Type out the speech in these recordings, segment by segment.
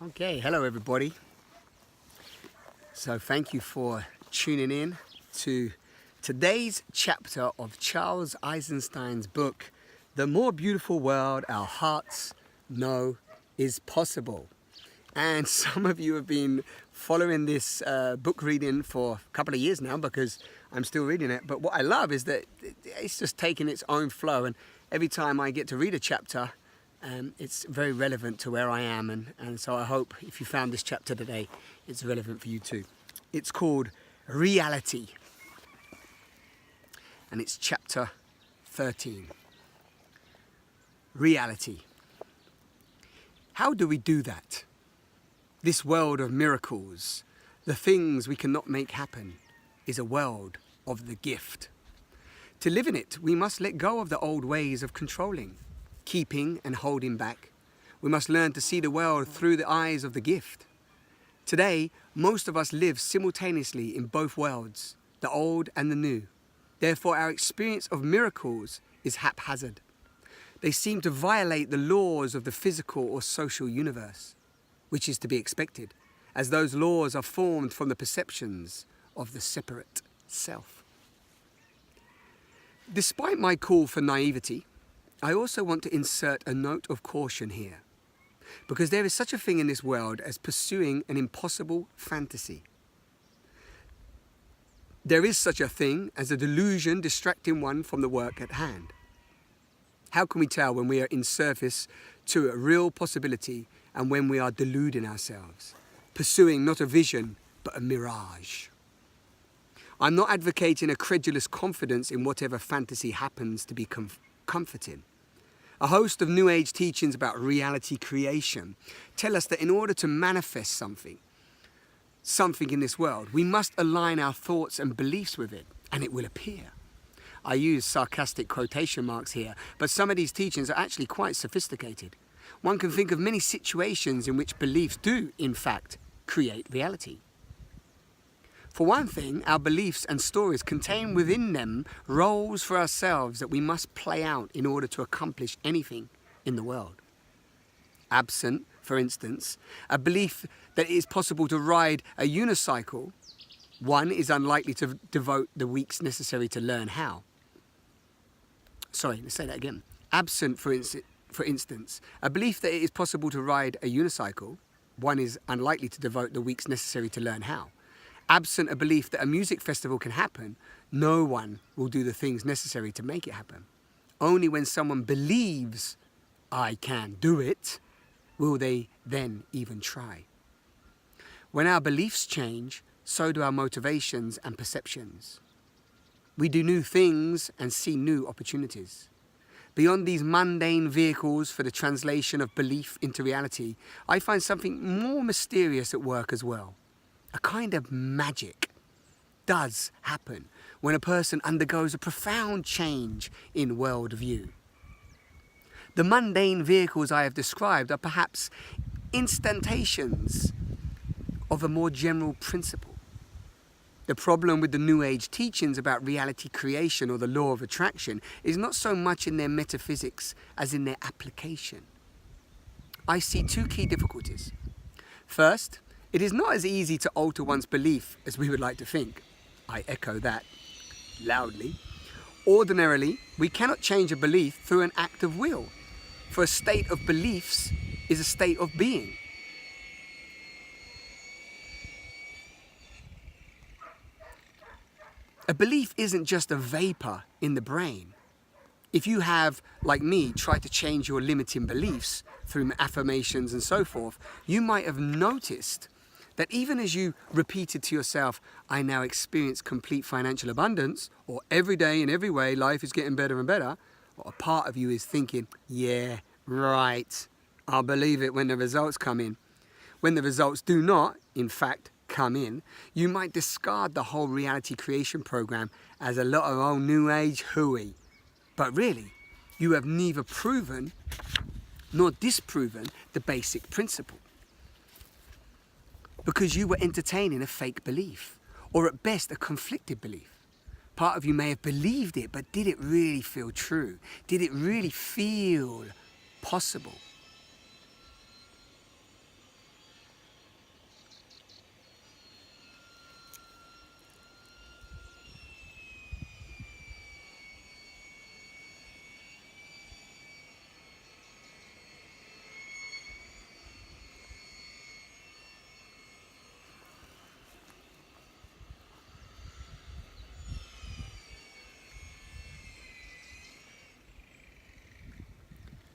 Okay, hello everybody. So thank you for tuning in to today's chapter of Charles Eisenstein's book, The More Beautiful World Our Hearts Know Is Possible. And some of you have been following this book reading for a couple of years now because I'm still reading it. But what I love is that it's just taking its own flow, and every time I get to read a chapter, it's very relevant to where I am, and so I hope if you found this chapter today, it's relevant for you too. It's called Reality, and it's chapter 13. Reality. How do we do that? This world of miracles, the things we cannot make happen, is a world of the gift. To live in it, we must let go of the old ways of controlling, keeping and holding back. We must learn to see the world through the eyes of the gift. Today, most of us live simultaneously in both worlds, the old and the new. Therefore, our experience of miracles is haphazard. They seem to violate the laws of the physical or social universe, which is to be expected, as those laws are formed from the perceptions of the separate self. Despite my call for naivety, I also want to insert a note of caution here, because there is such a thing in this world as pursuing an impossible fantasy. There is such a thing as a delusion distracting one from the work at hand. How can we tell when we are in service to a real possibility and when we are deluding ourselves, pursuing not a vision but a mirage? I'm not advocating a credulous confidence in whatever fantasy happens to be comforting. A host of New Age teachings about reality creation tell us that in order to manifest something in this world, we must align our thoughts and beliefs with it, and it will appear. I use sarcastic quotation marks here, but some of these teachings are actually quite sophisticated. One can think of many situations in which beliefs do, in fact, create reality. For one thing, our beliefs and stories contain within them roles for ourselves that we must play out in order to accomplish anything in the world. Absent, for instance, a belief that it is possible to ride a unicycle, one is unlikely to devote the weeks necessary to learn how. Sorry, let's say that again. Absent, for instance, a belief that it is possible to ride a unicycle, one is unlikely to devote the weeks necessary to learn how. Absent a belief that a music festival can happen, no one will do the things necessary to make it happen. Only when someone believes I can do it, will they then even try. When our beliefs change, so do our motivations and perceptions. We do new things and see new opportunities. Beyond these mundane vehicles for the translation of belief into reality, I find something more mysterious at work as well. A kind of magic does happen when a person undergoes a profound change in worldview. The mundane vehicles I have described are perhaps instantations of a more general principle. The problem with the New Age teachings about reality creation or the law of attraction is not so much in their metaphysics as in their application. I see two key difficulties. First, it is not as easy to alter one's belief as we would like to think. I echo that loudly. Ordinarily, we cannot change a belief through an act of will, for a state of beliefs is a state of being. A belief isn't just a vapor in the brain. If you have, like me, tried to change your limiting beliefs through affirmations and so forth, you might have noticed that even as you repeated to yourself, I now experience complete financial abundance, or every day in every way life is getting better and better, or a part of you is thinking, yeah, right, I'll believe it when the results come in. When the results do not, in fact, come in, you might discard the whole reality creation program as a lot of old New Age hooey. But really, you have neither proven nor disproven the basic principle. Because you were entertaining a fake belief, or at best a conflicted belief. Part of you may have believed it, but did it really feel true? Did it really feel possible?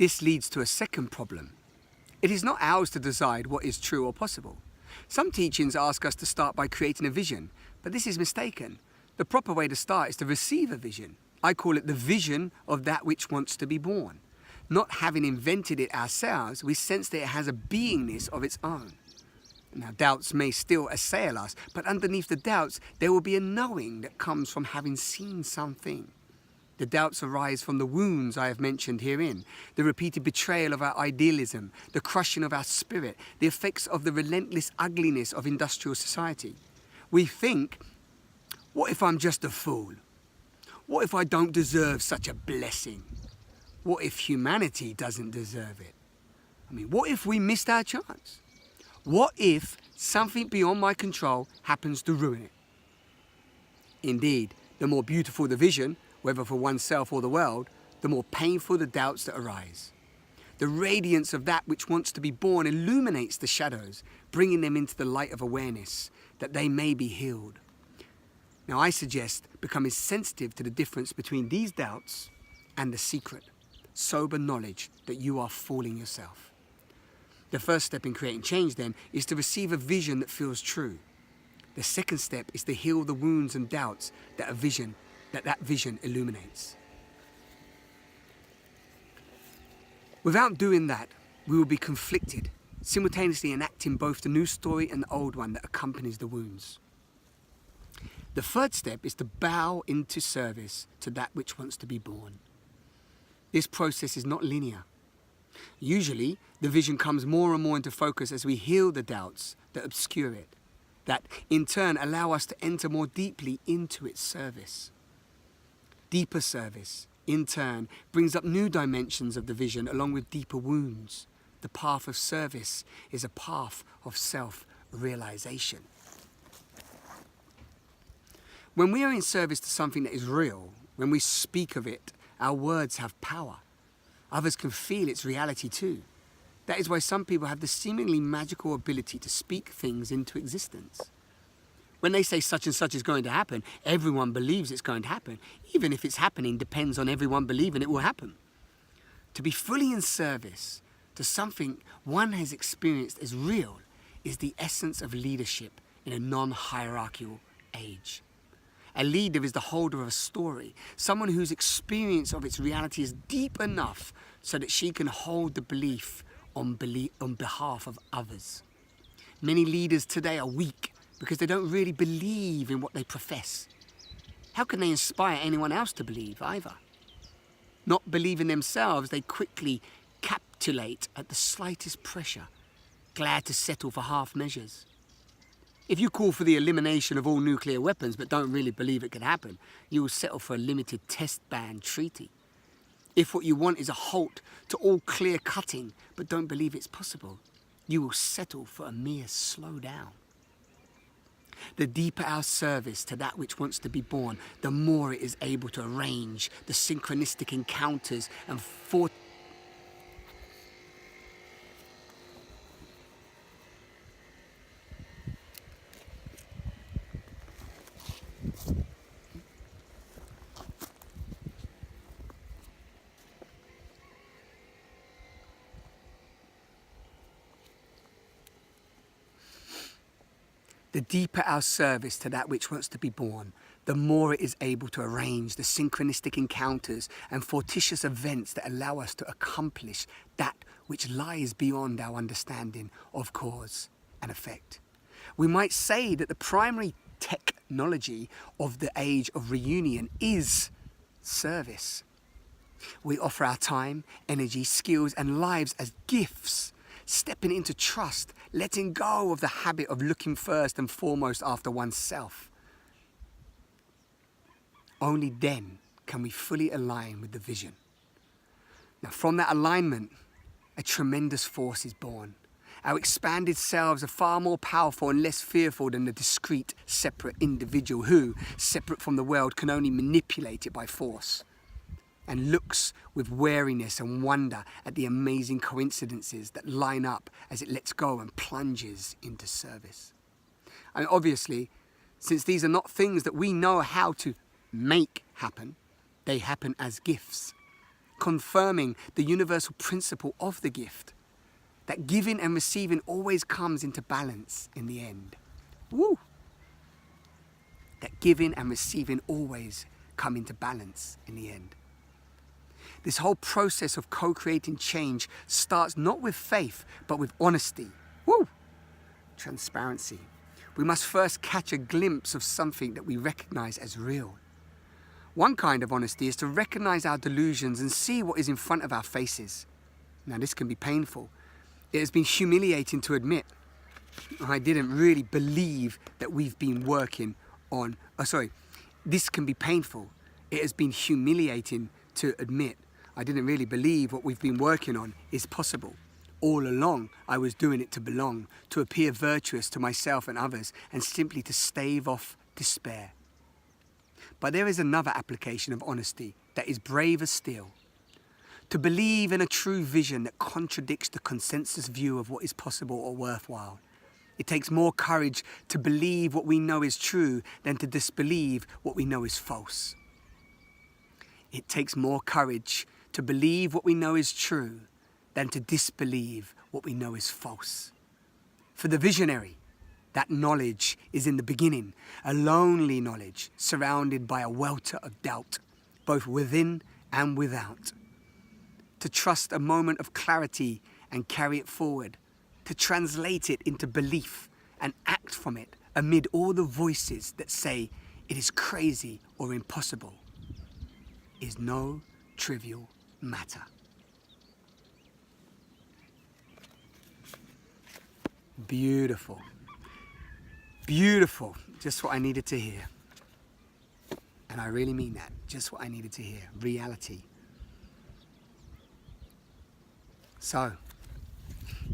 This leads to a second problem. It is not ours to decide what is true or possible. Some teachings ask us to start by creating a vision, but this is mistaken. The proper way to start is to receive a vision. I call it the vision of that which wants to be born. Not having invented it ourselves, we sense that it has a beingness of its own. Now, doubts may still assail us, but underneath the doubts, there will be a knowing that comes from having seen something. The doubts arise from the wounds I have mentioned herein, the repeated betrayal of our idealism, the crushing of our spirit, the effects of the relentless ugliness of industrial society. We think, what if I'm just a fool? What if I don't deserve such a blessing? What if humanity doesn't deserve it? What if we missed our chance? What if something beyond my control happens to ruin it? Indeed, the more beautiful the vision, whether for oneself or the world, the more painful the doubts that arise. The radiance of that which wants to be born illuminates the shadows, bringing them into the light of awareness, that they may be healed. Now I suggest becoming sensitive to the difference between these doubts and the secret, sober knowledge that you are fooling yourself. The first step in creating change, then, is to receive a vision that feels true. The second step is to heal the wounds and doubts that vision illuminates. Without doing that, we will be conflicted, simultaneously enacting both the new story and the old one that accompanies the wounds. The third step is to bow into service to that which wants to be born. This process is not linear. Usually, the vision comes more and more into focus as we heal the doubts that obscure it, that in turn allow us to enter more deeply into its service. Deeper service, in turn, brings up new dimensions of the vision along with deeper wounds. The path of service is a path of self-realization. When we are in service to something that is real, when we speak of it, our words have power. Others can feel its reality too. That is why some people have the seemingly magical ability to speak things into existence. When they say such and such is going to happen, everyone believes it's going to happen. Even if it's happening depends on everyone believing it will happen. To be fully in service to something one has experienced as real is the essence of leadership in a non-hierarchical age. A leader is the holder of a story, someone whose experience of its reality is deep enough so that she can hold the belief on behalf of others. Many leaders today are weak because they don't really believe in what they profess. How can they inspire anyone else to believe either? Not believing themselves, they quickly capitulate at the slightest pressure, glad to settle for half measures. If you call for the elimination of all nuclear weapons but don't really believe it can happen, you will settle for a limited test ban treaty. If what you want is a halt to all clear cutting but don't believe it's possible, you will settle for a mere slowdown. The deeper our service to that which wants to be born, the more it is able to arrange the synchronistic encounters and The deeper our service to that which wants to be born, the more it is able to arrange the synchronistic encounters and fortuitous events that allow us to accomplish that which lies beyond our understanding of cause and effect. We might say that the primary technology of the age of reunion is service. We offer our time, energy, skills, and lives as gifts, stepping into trust, letting go of the habit of looking first and foremost after oneself. Only then can we fully align with the vision. Now, from that alignment, a tremendous force is born. Our expanded selves are far more powerful and less fearful than the discrete, separate individual who, separate from the world, can only manipulate it by force, and looks with wariness and wonder at the amazing coincidences that line up as it lets go and plunges into service. And obviously, since these are not things that we know how to make happen, they happen as gifts. confirming the universal principle of the gift, that giving and receiving always comes into balance in the end. Woo! That giving and receiving always come into balance in the end. This whole process of co-creating change starts not with faith, but with honesty. Woo! Transparency. We must first catch a glimpse of something that we recognize as real. One kind of honesty is to recognize our delusions and see what is in front of our faces. Now, this can be painful. It has been humiliating to admit. I didn't really believe that we've been working on... This can be painful. It has been humiliating to admit. I didn't really believe what we've been working on is possible. All along, I was doing it to belong, to appear virtuous to myself and others, and simply to stave off despair. But there is another application of honesty that is braver still. To believe in a true vision that contradicts the consensus view of what is possible or worthwhile. It takes more courage to believe what we know is true than to disbelieve what we know is false. It takes more courage to believe what we know is true than to disbelieve what we know is false. For the visionary, that knowledge is in the beginning, a lonely knowledge surrounded by a welter of doubt, both within and without. To trust a moment of clarity and carry it forward, to translate it into belief and act from it amid all the voices that say it is crazy or impossible, is no trivial matter. Beautiful. Beautiful. Just what I needed to hear. And I really mean that. Just what I needed to hear. Reality. So,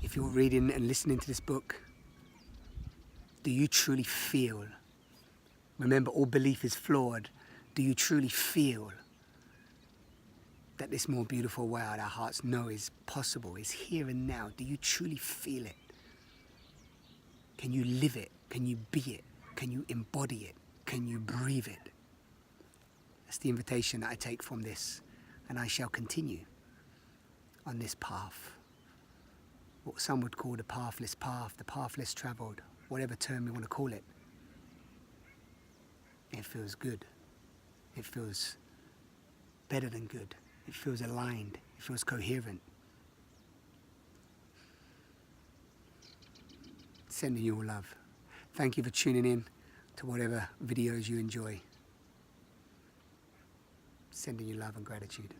if you're reading and listening to this book, do you truly feel? Remember, all belief is flawed. Do you truly feel that this more beautiful world our hearts know is possible, is here and now? Do you truly feel it? Can you live it? Can you be it? Can you embody it? Can you breathe it? That's the invitation that I take from this, and I shall continue on this path. What some would call the pathless path, the path less travelled, whatever term you want to call it. It feels good. It feels better than good. It feels aligned. It feels coherent. Sending you all love. Thank you for tuning in to whatever videos you enjoy. Sending you love and gratitude.